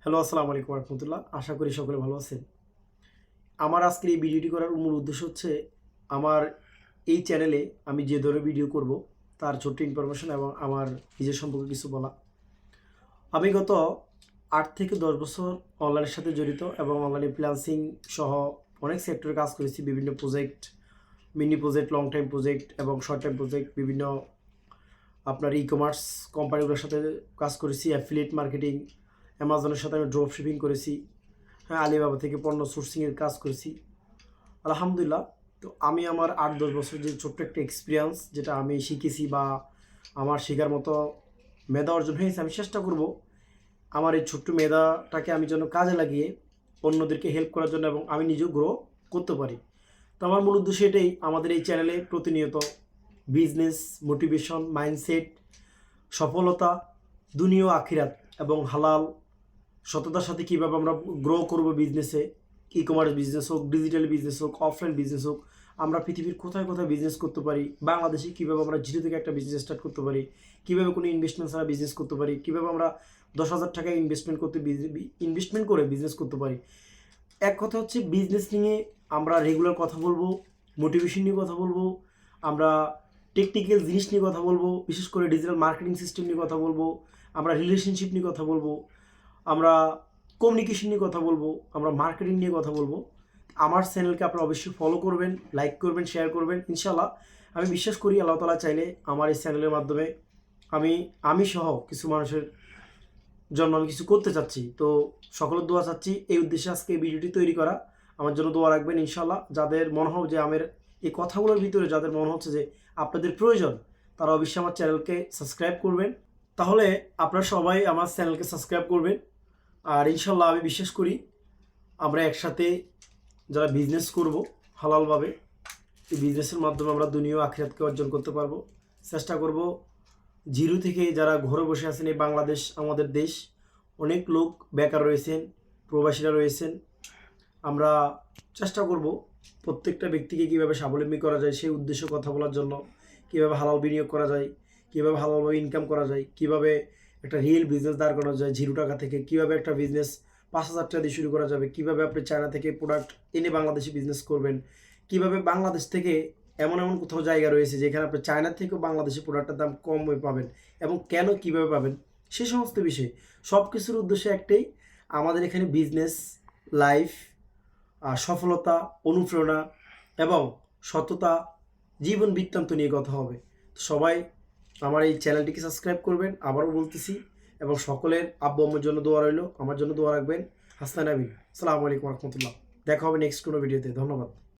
Hello, আসসালামু আলাইকুম রহমতুল্লাহ। আশা করি সকলে ভালো আছেন। আমার আজকের এই ভিডিওটি করার মূল উদ্দেশ্য হচ্ছে আমার এই চ্যানেলে আমি যে ধরনের ভিডিও করব তার ছোট্ট ইনফরমেশন এবং আমার নিজের সম্পর্কে কিছু বলা। আমি গত ৮ থেকে ১০ বছর অনলাইনের সাথে জড়িত এবং অনলাইনে ফ্রিল্যান্সিং সহ অনেক সেক্টরে কাজ করেছি। বিভিন্ন project, mini project, long time project এবং শর্ট টাইম প্রজেক্ট, বিভিন্ন আপনার ই-কমার্স কোম্পানিগুলোর সাথে কাজ করেছি, অ্যাফিলিয়েট মার্কেটিং, অ্যামাজনের সাথে আমি ড্রপ শিপিং করেছি। হ্যাঁ, আলিবাবা থেকে পণ্য সোর্সিংয়ের কাজ করেছি আলহামদুলিল্লাহ। তো আমি আমার ৮-১০ বছর যে ছোট্ট একটা এক্সপিরিয়েন্স যেটা আমি শিখেছি বা আমার শেখার মতো মেধা অর্জন হয়েছে, আমি চেষ্টা করব আমার এই ছোট্ট মেধাটাকে আমি যেন কাজে লাগিয়ে অন্যদেরকে হেল্প করার জন্য এবং আমি নিজেও গ্রো করতে পারি। তো আমার মূল উদ্দেশ্য এটাই, আমাদের এই চ্যানেলে প্রতিনিয়ত বিজনেস, মোটিভেশন, মাইন্ডসেট, সফলতা, দুনিয়া ও আখিরাত এবং হালাল সততার সাথে কীভাবে আমরা গ্রো করব বিজনেসে, ই কমার্স বিজনেস হোক, ডিজিটাল বিজনেস হোক, অফলাইন বিজনেস হোক, আমরা পৃথিবীর কোথায় কোথায় বিজনেস করতে পারি, বাংলাদেশে কীভাবে আমরা জিরো থেকে একটা বিজনেস স্টার্ট করতে পারি, কীভাবে কোনো ইনভেস্টমেন্ট ছাড়া বিজনেস করতে পারি, কীভাবে আমরা ১০,০০০ টাকা ইনভেস্টমেন্ট করে বিজনেস করতে পারি। এক কথা হচ্ছে বিজনেস নিয়ে আমরা রেগুলার কথা বলবো, মোটিভেশন নিয়ে কথা বলবো, আমরা টেকনিক্যাল জিনিস নিয়ে কথা বলবো, বিশেষ করে ডিজিটাল মার্কেটিং সিস্টেম নিয়ে কথা বলবো, আমরা রিলেশনশিপ নিয়ে কথা বলবো, আমরা কমিউনিকেশন নিয়ে কথা বলবো, আমরা মার্কেটিং নিয়ে কথা বলবো। আমার চ্যানেলকে আপনারা অবশ্যই ফলো করবেন, লাইক করবেন, শেয়ার করবেন। ইনশাল্লাহ আমি বিশ্বাস করি আল্লাহ তাআলা চাইলে আমার এই চ্যানেলের মাধ্যমে আমি সহ কিছু মানুষের জন্য আমি কিছু করতে চাচ্ছি। তো সকলের দোয়া চাচ্ছি, এই উদ্দেশ্যে আজকে এই ভিডিওটি তৈরি করা। আমার জন্য দোয়া রাখবেন ইনশাল্লাহ। যাদের মনে হবে যে আমার এই কথাগুলোর ভিতরে যাদের মনে হচ্ছে যে আপনাদের প্রয়োজন, তারা অবশ্যই আমার চ্যানেলকে সাবস্ক্রাইব করবেন। তাহলে আপনারা সবাই আমার চ্যানেলকে সাবস্ক্রাইব করবেন। আর ইনশাল্লাহ আমি বিশ্বাস করি আমরা একসাথে যারা বিজনেস করব হালালভাবে, এই বিজনেসের মাধ্যমে আমরা দুনিয়া ও আখিরাতকে অর্জন করতে পারবো। চেষ্টা করব জিরো থেকে যারা ঘরে বসে আছেন, এই বাংলাদেশ আমাদের দেশ, অনেক লোক বেকার রয়েছেন, প্রবাসীরা রয়েছেন। আমরা চেষ্টা করব প্রত্যেকটা ব্যক্তিকে কীভাবে স্বাবলম্বী করা যায় সেই উদ্দেশ্যে কথা বলার জন্য, কীভাবে হালাল বিনিয়োগ করা যায়, কীভাবে হালালভাবে ইনকাম করা যায়, কীভাবে একটা রিয়েল বিজনেস দাঁড় করানো যায় জিরো টাকা থেকে, কীভাবে একটা বিজনেস ৫,০০০ টাকা দিয়ে শুরু করা যাবে, কীভাবে আপনি চায়না থেকে প্রোডাক্ট এনে বাংলাদেশে বিজনেস করবেন, কীভাবে বাংলাদেশ থেকে এমন এমন কোথাও জায়গা রয়েছে যেখানে আপনি চায়না থেকেও বাংলাদেশি প্রোডাক্টের দাম কমে পাবেন এবং কেন কীভাবে পাবেন, সে সমস্ত বিষয়ে সব কিছুর উদ্দেশ্য একটাই, আমাদের এখানে বিজনেস, লাইফ, সফলতা, অনুপ্রেরণা এবং সততা, জীবন বৃত্তান্ত নিয়ে কথা হবে। তো সবাই আমার এই চ্যানেলটিকে সাবস্ক্রাইব করবেন, আবারও বলতেছি, এবং সকলের আব্বু আম্মুর জন্য দোয়া রইল, আমার জন্য দোয়া রাখবেন। হাসনাইন আমিন। আসসালামু আলাইকুম রহমতুল্লাহ। দেখা হবে নেক্সট কোনো ভিডিওতে। ধন্যবাদ।